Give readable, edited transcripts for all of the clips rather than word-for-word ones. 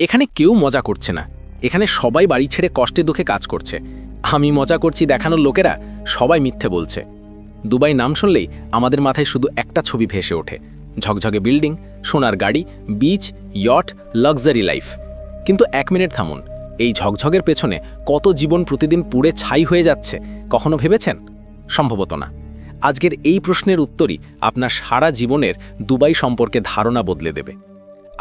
এখানে কেউ মজা করছে না, এখানে সবাই বাড়ি ছেড়ে কষ্টে দুঃখে কাজ করছে। আমি মজা করছি দেখানোর লোকেরা সবাই মিথ্যে বলছে। দুবাই নাম শুনলেই আমাদের মাথায় শুধু একটা ছবি ভেসে ওঠে, ঝকঝকে বিল্ডিং, সোনার গাড়ি, বিচ, ইয়ট, লাক্সারি লাইফ। কিন্তু 1 মিনিট থামুন, এই ঝকঝকের পেছনে কত জীবন প্রতিদিন পুড়ে ছাই হয়ে যাচ্ছে কখনো ভেবেছেন? সম্ভবত না। আজকের এই প্রশ্নের উত্তরই আপনার সারা জীবনের দুবাই সম্পর্কে ধারণা বদলে দেবে।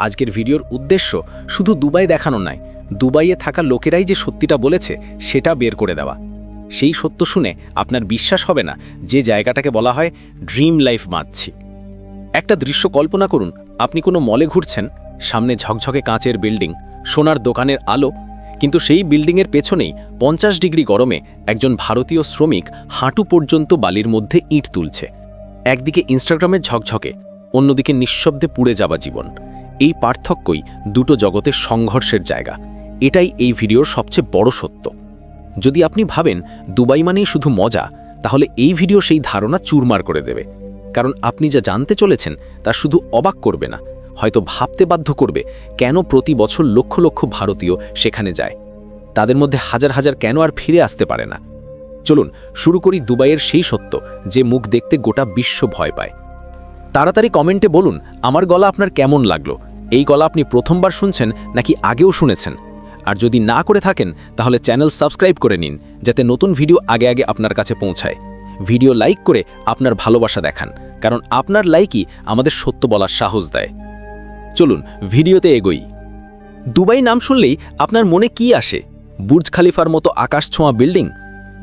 আজকের ভিডিওর উদ্দেশ্য শুধু দুবাই দেখানো নয়, দুবাইয়ে থাকা লোকেরাই যে সত্যিটা বলেছে সেটা বের করে দেওয়া। সেই সত্য শুনে আপনার বিশ্বাস হবে না যে জায়গাটাকে বলা হয় ড্রিম লাইফ বাঁচছি। একটা দৃশ্য কল্পনা করুন, আপনি কোনো মলে ঘুরছেন, সামনে ঝকঝকে কাঁচের বিল্ডিং, সোনার দোকানের আলো, কিন্তু সেই বিল্ডিংয়ের পেছনেই 50 ডিগ্রি গরমে একজন ভারতীয় শ্রমিক হাঁটু পর্যন্ত বালির মধ্যে ইট তুলছে। একদিকে ইনস্টাগ্রামের ঝকঝকে, অন্যদিকে নিঃশব্দে পুড়ে যাওয়া জীবন। এই পার্থক্যই দুটো জগতের সংঘর্ষের জায়গা। এটাই এই ভিডিওর সবচেয়ে বড় সত্য। যদি আপনি ভাবেন দুবাই মানেই শুধু মজা, তাহলে এই ভিডিও সেই ধারণা চুরমার করে দেবে। কারণ আপনি যা জানতে চলেছেন তা শুধু অবাক করবে না, হয়তো ভাবতে বাধ্য করবে কেন প্রতি বছর লক্ষ লক্ষ ভারতীয় সেখানে যায়। তাদের মধ্যে হাজার হাজার কেন আর ফিরে আসতে পারে না। চলুন শুরু করি দুবাইয়ের সেই সত্য যে মুখ দেখতে গোটা বিশ্ব ভয় পায়। তাড়াতাড়ি কমেন্টে বলুন আমার গলা আপনার কেমন লাগলো। এই গলা আপনি প্রথমবার শুনছেন নাকি আগেও শুনেছেন? আর যদি না করে থাকেন তাহলে চ্যানেল সাবস্ক্রাইব করে নিন, যাতে নতুন ভিডিও আগে আগে আপনার কাছে পৌঁছায়। ভিডিও লাইক করে আপনার ভালোবাসা দেখান, কারণ আপনার লাইকই আমাদের সত্য বলার সাহস দেয়। চলুন ভিডিওতে এগোই। দুবাই নাম শুনলেই আপনার মনে কি আসে? বুর্জ খালিফার মতো আকাশ ছোঁয়া বিল্ডিং,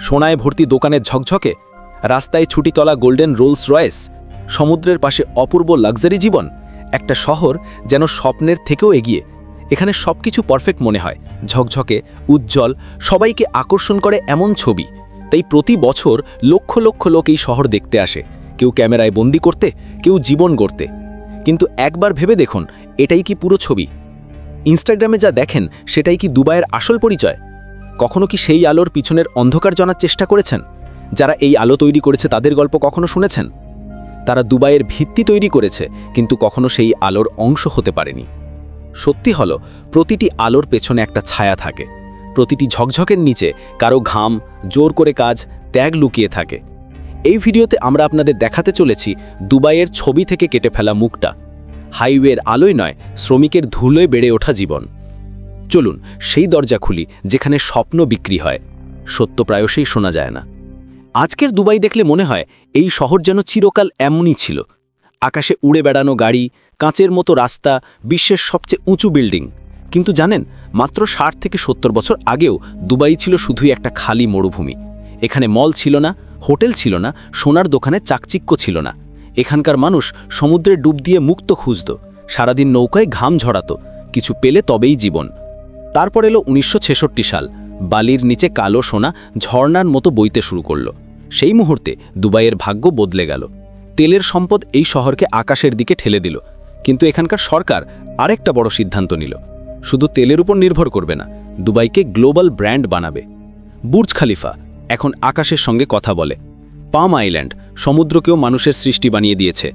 সোনায় ভর্তি দোকানের ঝকঝকে, রাস্তায় ছুটি তলা গোল্ডেন রোলস রয়েস, সমুদ্রের পাশে অপূর্ব লাক্সারি জীবন। একটা শহর যেন স্বপ্নের থেকেও এগিয়ে। এখানে সবকিছু পারফেক্ট মনে হয়, ঝকঝকে, উজ্জ্বল, সবাইকে আকর্ষণ করে এমন ছবি। তাই প্রতি বছর লক্ষ লক্ষ লোক এই শহর দেখতে আসে, কেউ ক্যামেরায় বন্দি করতে, কেউ জীবন গড়তে। কিন্তু একবার ভেবে দেখুন, এটাই কি পুরো ছবি? ইনস্টাগ্রামে যা দেখেন সেটাই কি দুবাইয়ের আসল পরিচয়? কখনো কি সেই আলোর পিছনের অন্ধকার জানার চেষ্টা করেছেন? যারা এই আলো তৈরি করেছে তাদের গল্প কখনো শুনেছেন? তারা দুবাইয়ের ভিত্তি তৈরি করেছে, কিন্তু কখনো সেই আলোর অংশ হতে পারেনি। সত্যি হলো, প্রতিটি আলোর পেছনে একটা ছায়া থাকে, প্রতিটি ঝকঝকের নিচে কারো ঘাম, জোর করে কাজ, ত্যাগ লুকিয়ে থাকে। এই ভিডিওতে আমরা আপনাদের দেখাতে চলেছি দুবাইয়ের ছবি থেকে কেটে ফেলা মুখটা, হাইওয়ের আলোয় নয়, শ্রমিকের ধুলোয় বেড়ে ওঠা জীবন। চলুন সেই দরজা খুলি যেখানে স্বপ্ন বিক্রি হয়, সত্য প্রায়শই শোনা যায় না। আজকের দুবাই দেখলে মনে হয় এই শহর যেন চিরকাল এমনই ছিল। আকাশে উড়ে বেড়ানো গাড়ি, কাঁচের মতো রাস্তা, বিশ্বের সবচেয়ে উঁচু বিল্ডিং। কিন্তু জানেন, মাত্র 60 থেকে 70 বছর আগেও দুবাই ছিল শুধুই একটা খালি মরুভূমি। এখানে মল ছিল না, হোটেল ছিল না, সোনার দোকানে চাকচিক্য ছিল না। এখানকার মানুষ সমুদ্রে ডুব দিয়ে মুক্ত খুঁজত, সারাদিন নৌকায় ঘাম ঝরাতো, কিছু পেলে তবেই জীবন। তারপর এলো 1966 সাল, বালির নিচে কালো সোনা ঝর্ণার মতো বইতে শুরু করলো। সেই মুহূর্তে দুবাইয়ের ভাগ্য বদলে গেল। তেলের সম্পদ এই শহরকে আকাশের দিকে ঠেলে দিল। কিন্তু এখানকার সরকার আরেকটা বড় সিদ্ধান্ত নিল, শুধু তেলের উপর নির্ভর করবে না, দুবাইকে গ্লোবাল ব্র্যান্ড বানাবে। বুর্জ খালিফা এখন আকাশের সঙ্গে কথা বলে। পাম আইল্যান্ড সমুদ্রকেও মানুষের সৃষ্টি বানিয়ে দিয়েছে।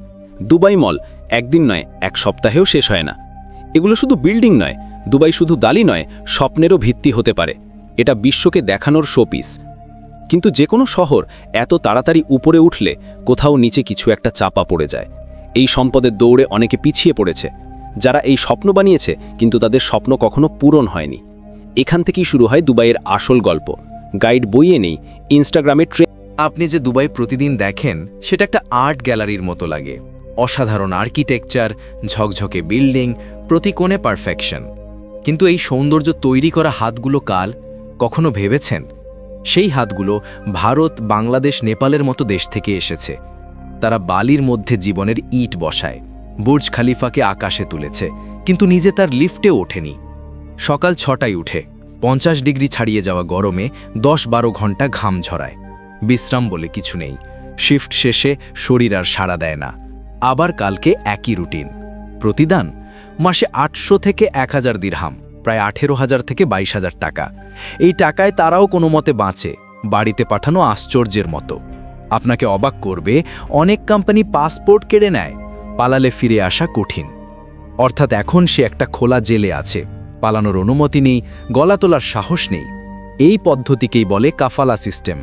দুবাই মল একদিন নয়, এক সপ্তাহেও শেষ হয় না। এগুলো শুধু বিল্ডিং নয়, দুবাই শুধু দালি নয়, স্বপ্নেরও ভিত্তি হতে পারে। এটা বিশ্বকে দেখানোর শোপিস। কিন্তু যে কোনো শহর এত তাড়াতাড়ি উপরে উঠলে কোথাও নিচে কিছু একটা চাপা পড়ে যায়। এই সম্পদের দৌড়ে অনেকে পিছিয়ে পড়েছে, যারা এই স্বপ্ন বানিয়েছে কিন্তু তাদের স্বপ্ন কখনো পূরণ হয়নি। এখান থেকেই শুরু হয় দুবাইয়ের আসল গল্প। গাইড বইয়ে নেই, ইনস্টাগ্রামে আপনি যে দুবাই প্রতিদিন দেখেন সেটা একটা আর্ট গ্যালারির মতো লাগে। অসাধারণ আর্কিটেকচার, ঝকঝকে বিল্ডিং, প্রতি কোণে পারফেকশন। কিন্তু এই সৌন্দর্য তৈরি করা হাতগুলো কাল কখনো ভেবেছেন? সেই হাতগুলো ভারত, বাংলাদেশ, নেপালের মতো দেশ থেকে এসেছে। তারা বালির মধ্যে জীবনের ইট বসায়, বুর্জ খালিফাকে আকাশে তুলেছে, কিন্তু নিজে তার লিফটে ওঠেনি। সকাল 6টায় উঠে 50 ডিগ্রি ছাড়িয়ে যাওয়া গরমে 10-12 ঘন্টা ঘাম ঝরায়। বিশ্রাম বলে কিছু নেই। শিফট শেষে শরীর আর সাড়া দেয় না। আবার কালকে একই রুটিন। প্রতিদান মাসে 800 থেকে 1000 দিরহাম, প্রায় 18,000 থেকে 22,000 টাকা। এই টাকায় তারাও কোনো মতে বাঁচে। বাড়িতে পাঠানো আশ্চর্যের মতো। আপনাকে অবাক করবে, অনেক কোম্পানি পাসপোর্ট কেড়ে নেয়, পালালে ফিরে আসা কঠিন। অর্থাৎ এখন সে একটা খোলা জেলে আছে, পালানোর অনুমতি নেই, গলা তোলার সাহস নেই। এই পদ্ধতিকেই বলে কাফালা সিস্টেম।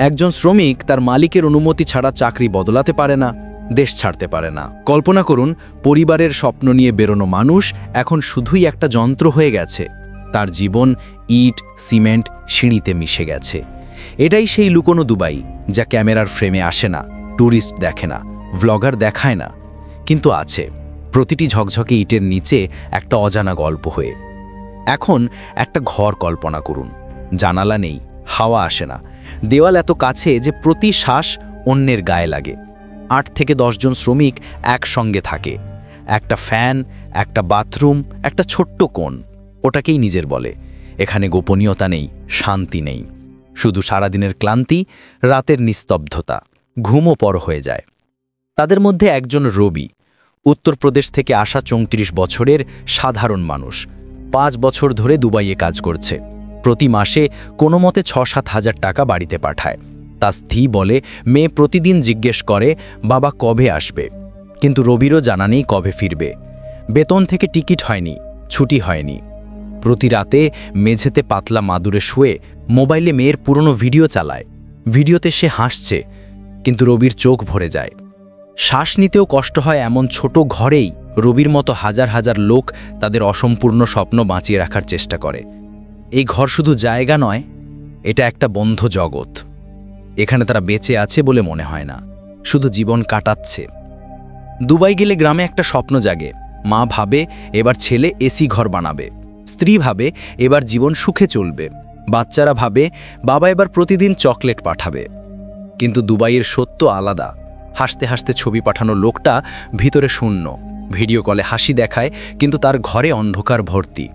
একজন শ্রমিক তার মালিকের অনুমতি ছাড়া চাকরি বদলাতে পারে না, দেশ ছাড়তে পারে না। কল্পনা করুন, পরিবারের স্বপ্ন নিয়ে বেরোনো মানুষ এখন শুধুই একটা যন্ত্র হয়ে গেছে। তার জীবন ইট, সিমেন্ট, সিঁড়িতে মিশে গেছে। এটাই সেই লুকোনো দুবাই, যা ক্যামেরার ফ্রেমে আসে না, ট্যুরিস্ট দেখে না, ভ্লগার দেখায় না, কিন্তু আছে প্রতিটি ঝকঝকে ইটের নিচে একটা অজানা গল্প হয়ে। এখন একটা ঘর কল্পনা করুন, জানালা নেই, হাওয়া আসে না, দেওয়াল এত কাছে যে প্রতি শ্বাস অন্যের গায়ে লাগে। 8 থেকে 10 জন শ্রমিক একসঙ্গে থাকে, একটা ফ্যান, একটা বাথরুম, একটা ছোট্ট কোণ, ওটাকেই নিজের বলে। এখানে গোপনীয়তা নেই, শান্তি নেই, শুধু সারাদিনের ক্লান্তি, রাতের নিস্তব্ধতা। ঘুমও পর হয়ে যায়। তাদের মধ্যে একজন রবি, উত্তরপ্রদেশ থেকে আসা 34 বছরের সাধারণ মানুষ। 5 বছর ধরে দুবাইয়ে কাজ করছে। প্রতি মাসে কোনো মতে 6-7 হাজার টাকা বাড়িতে পাঠায়। তার স্ত্রী বলে, মেয়ে প্রতিদিন জিজ্ঞেস করে বাবা কবে আসবে, কিন্তু রবিরও জানা নেই কবে ফিরবে। বেতন থেকে টিকিট হয়নি, ছুটি হয়নি। প্রতি রাতে মেঝেতে পাতলা মাদুরে শুয়ে মোবাইলে মেয়ের পুরনো ভিডিও চালায়। ভিডিওতে সে হাসছে, কিন্তু রবির চোখ ভরে যায়। শ্বাস নিতেও কষ্ট হয় এমন ছোট ঘরেই রবির মতো হাজার হাজার লোক তাদের অসম্পূর্ণ স্বপ্ন বাঁচিয়ে রাখার চেষ্টা করে। এই ঘর শুধু জায়গা নয়, এটা একটা বন্ধ জগৎ। এখানে তারা বেঁচে আছে বলে মনে হয় না, শুধু জীবন কাটাচ্ছে। দুবাই গেলে গ্রামে একটা স্বপ্ন জাগে। মা ভাবে এবার ছেলে এসি ঘর বানাবে, স্ত্রী ভাবে এবার জীবন সুখে চলবে, বাচ্চারা ভাবে বাবা এবার প্রতিদিন চকলেট পাঠাবে। কিন্তু দুবাইয়ের সত্য আলাদা। হাসতে হাসতে ছবি পাঠানো লোকটা ভিতরে শূন্য। ভিডিও কলে হাসি দেখায়, কিন্তু তার ঘরে অন্ধকার ভর্তি।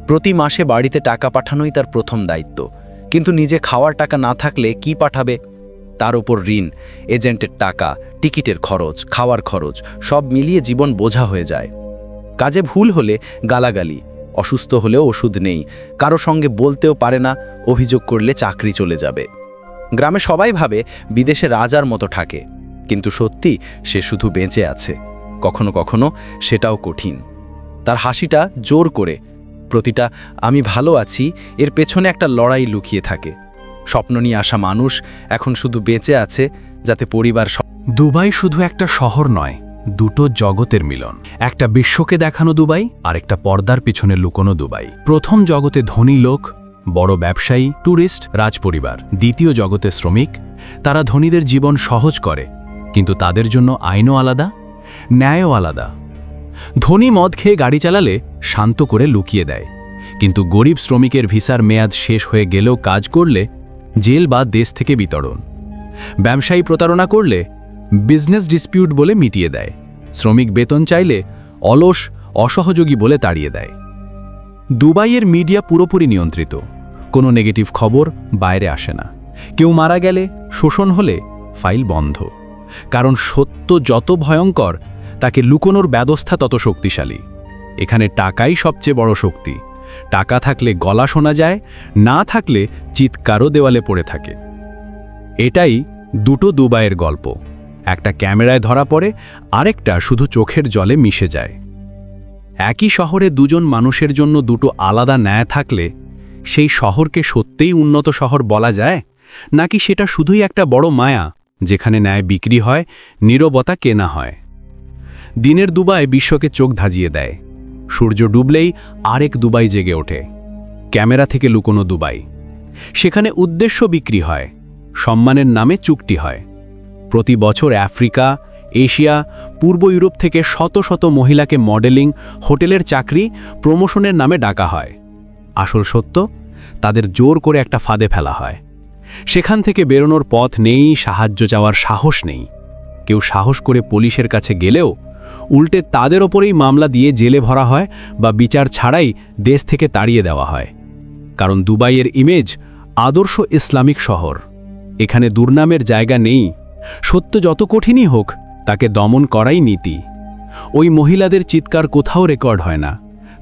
প্রতি মাসে বাড়িতে টাকা পাঠানোই তার প্রথম দায়িত্ব, কিন্তু নিজে খাওয়ার টাকা না থাকলে কি পাঠাবে? তার উপর ঋণ, এজেন্টের টাকা, টিকিটের খরচ, খাওয়ার খরচ, সব মিলিয়ে জীবন বোঝা হয়ে যায়। কাজে ভুল হলে গালাগালি, অসুস্থ হলেও ওষুধ নেই, কারো সঙ্গে বলতেও পারে না, অভিযোগ করলে চাকরি চলে যাবে। গ্রামে সবাই ভাবে বিদেশে রাজার মতো থাকে, কিন্তু সত্যি সে শুধু বেঁচে আছে। কখনো কখনো সেটাও কঠিন। তার হাসিটা জোর করে, প্রতিটা আমি ভালো আছি এর পেছনে একটা লড়াই লুকিয়ে থাকে। স্বপ্ন নিয়ে আসা মানুষ এখন শুধু বেঁচে আছে যাতে পরিবার। দুবাই শুধু একটা শহর নয়, দুটো জগতের মিলন। একটা বিশ্বকে দেখানো দুবাই, আর একটা পর্দার পিছনে লুকোনো দুবাই। প্রথম জগতে ধনী লোক, বড় ব্যবসায়ী, ট্যুরিস্ট, রাজপরিবার। দ্বিতীয় জগতে শ্রমিক। তারা ধনীদের জীবন সহজ করে, কিন্তু তাদের জন্য আইনও আলাদা, ন্যায়ও আলাদা। ধনী মদ খেয়ে গাড়ি চালালে শান্ত করে লুকিয়ে দেয়, কিন্তু গরিব শ্রমিকের ভিসার মেয়াদ শেষ হয়ে গেলেও কাজ করলে জেল বা দেশ থেকে বিতরণ। ব্যবসায়ী প্রতারণা করলে বিজনেস ডিসপিউট বলে মিটিয়ে দেয়। শ্রমিক বেতন চাইলে অলস, অসহযোগী বলে তাড়িয়ে দেয়। দুবাইয়ের মিডিয়া পুরোপুরি নিয়ন্ত্রিত। কোনো নেগেটিভ খবর বাইরে আসে না। কেউ মারা গেলে, শোষণ হলে ফাইল বন্ধ। কারণ সত্য যত ভয়ঙ্কর, তাকে লুকোনোর ব্যবস্থা তত শক্তিশালী। এখানে টাকাই সবচেয়ে বড় শক্তি। টাকা থাকলে গলা শোনা যায়, না থাকলে চিৎকারও দেওয়ালে পড়ে থাকে। এটাই দুটো দুবাইয়ের গল্প। একটা ক্যামেরায় ধরা পড়ে, আরেকটা শুধু চোখের জলে মিশে যায়। একই শহরে দুজন মানুষের জন্য দুটো আলাদা ন্যায় থাকলে সেই শহরকে সত্যিই উন্নত শহর বলা যায়, নাকি সেটা শুধুই একটা বড় মায়া যেখানে ন্যায় বিক্রি হয়, নীরবতা কেনা হয়? দিনের দুবাই বিশ্বকে চোখ ধাজিয়ে দেয়। সূর্য ডুবলেই আরেক দুবাই জেগে ওঠে। ক্যামেরা থেকে লুকোনো দুবাই। সেখানে উদ্দেশ্য বিক্রি হয়, সম্মানের নামে চুক্তি হয়। প্রতি বছর আফ্রিকা, এশিয়া, পূর্ব ইউরোপ থেকে শত শত মহিলাকে মডেলিং, হোটেলের চাকরি, প্রমোশনের নামে ডাকা হয়। আসল সত্য, তাদের জোর করে একটা ফাঁদে ফেলা হয়। সেখান থেকে বেরোনোর পথ নেই, সাহায্য চাওয়ার সাহস নেই। কেউ সাহস করে পুলিশের কাছে গেলেও উল্টে তাদের ওপরেই মামলা দিয়ে জেলে ভরা হয় বা বিচার ছাড়াই দেশ থেকে তাড়িয়ে দেওয়া হয়। কারণ দুবাইয়ের ইমেজ আদর্শ ইসলামিক শহর। এখানে দুর্নামের জায়গা নেই। সত্য যত কঠিনই হোক, তাকে দমন করাই নীতি। ওই মহিলাদের চিৎকার কোথাও রেকর্ড হয় না।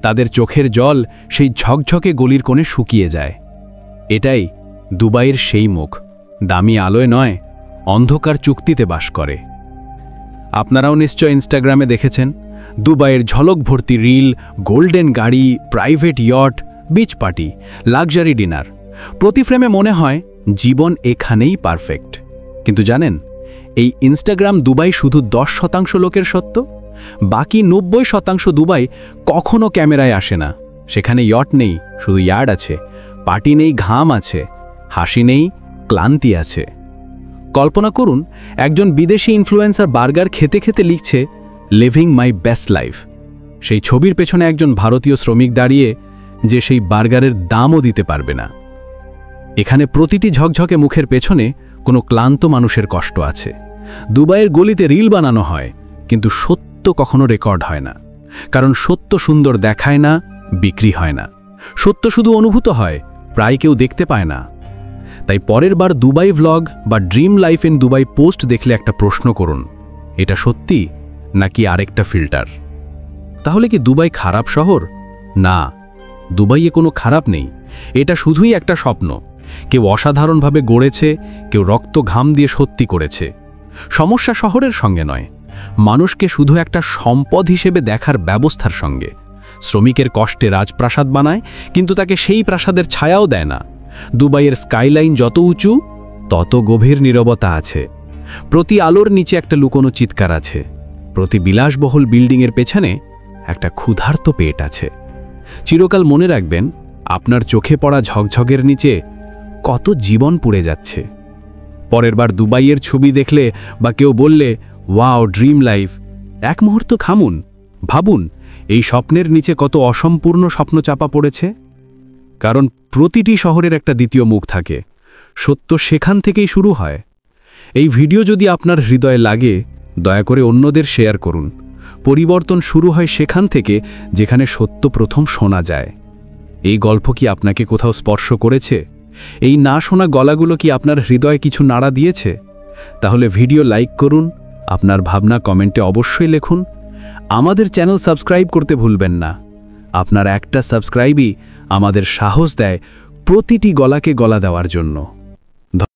তাদের চোখের জল সেই ঝকঝকে গলির কোণে শুকিয়ে যায়। এটাই দুবাইয়ের সেই মুখ, দামি আলোয় নয়, অন্ধকার চুক্তিতে বাস করে। আপনারাও নিশ্চয় ইনস্টাগ্রামে দেখেছেন দুবাইয়ের ঝলক ভর্তি রিল, গোল্ডেন গাড়ি, private yacht, beach party, luxury dinner. প্রতি ফ্রেমে মনে হয় জীবন এখানেই পারফেক্ট। কিন্তু জানেন, এই ইনস্টাগ্রাম দুবাই শুধু 10% লোকের সত্য। বাকি 90% দুবাই কখনো ক্যামেরায় আসে না। সেখানে ইয়ট নেই, শুধু ইয়ার্ড আছে। পার্টি নেই, ঘাম আছে। হাসি নেই, ক্লান্তি আছে। কল্পনা করুন, একজন বিদেশি ইনফ্লুয়েন্সার বার্গার খেতে খেতে লিখছে, লিভিং মাই বেস্ট লাইফ। সেই ছবির পেছনে একজন ভারতীয় শ্রমিক দাঁড়িয়ে, যে সেই বার্গারের দামও দিতে পারবে না। এখানে প্রতিটি ঝকঝকে মুখের পেছনে কোনো ক্লান্ত মানুষের কষ্ট আছে। দুবাইয়ের গলিতে রিল বানানো হয়, কিন্তু সত্য কখনো রেকর্ড হয় না। কারণ সত্য সুন্দর দেখায় না, বিক্রি হয় না। সত্য শুধু অনুভূত হয়, প্রায় কেউ দেখতে পায় না। তাই পরের বার দুবাই ভ্লগ বা dream life in Dubai post দেখলে একটা প্রশ্ন করুন, এটা সত্যি নাকি আরেকটা ফিল্টার? তাহলে কি দুবাই খারাপ শহর? না, দুবাইয়ে কোনো খারাপ নেই। এটা শুধুই একটা স্বপ্ন। কেউ অসাধারণভাবে গড়েছে, কেউ রক্ত ঘাম দিয়ে সত্যি করেছে। সমস্যা শহরের সঙ্গে নয়, মানুষকে শুধু একটা সম্পদ হিসেবে দেখার ব্যবস্থার সঙ্গে। শ্রমিকের কষ্টে রাজপ্রাসাদ বানায়, কিন্তু তাকে সেই প্রাসাদের ছায়াও দেয় না। দুবাইয়ের স্কাইলাইন যত উঁচু, তত গভীর নীরবতা আছে। প্রতি আলোর নিচে একটা লুকোনো চিৎকার আছে। প্রতি বিলাসবহুল বিল্ডিংয়ের পেছনে একটা ক্ষুধার্ত পেট আছে। চিরকাল মনে রাখবেন, আপনার চোখে পড়া ঝকঝকের নিচে কত জীবন পুড়ে যাচ্ছে। পরের বার দুবাইয়ের ছবি দেখলে বা কেউ বললে, ওয়াও ড্রিম লাইফ, এক মুহূর্ত থামুন, ভাবুন এই স্বপ্নের নিচে কত অসম্পূর্ণ স্বপ্ন চাপা পড়েছে। কারণ প্রতিটি শহরের একটা দ্বিতীয় মুখ থাকে। সত্য সেখান থেকেই শুরু হয়। এই ভিডিও যদি আপনার হৃদয়ে লাগে, দয়া করে অন্যদের শেয়ার করুন। পরিবর্তন শুরু হয় সেখান থেকে যেখানে সত্য প্রথম শোনা যায়। এই গল্প কি আপনাকে কোথাও স্পর্শ করেছে? এই না শোনা গলাগুলো কি আপনার হৃদয়ে কিছু নাড়া দিয়েছে? তাহলে ভিডিও লাইক করুন, আপনার ভাবনা কমেন্টে অবশ্যই লিখুন। আমাদের চ্যানেল সাবস্ক্রাইব করতে ভুলবেন না। আপনার একটা সাবস্ক্রাইবই আমাদের সাহস দেয় প্রতিটি গলাকে গলা দেওয়ার জন্য।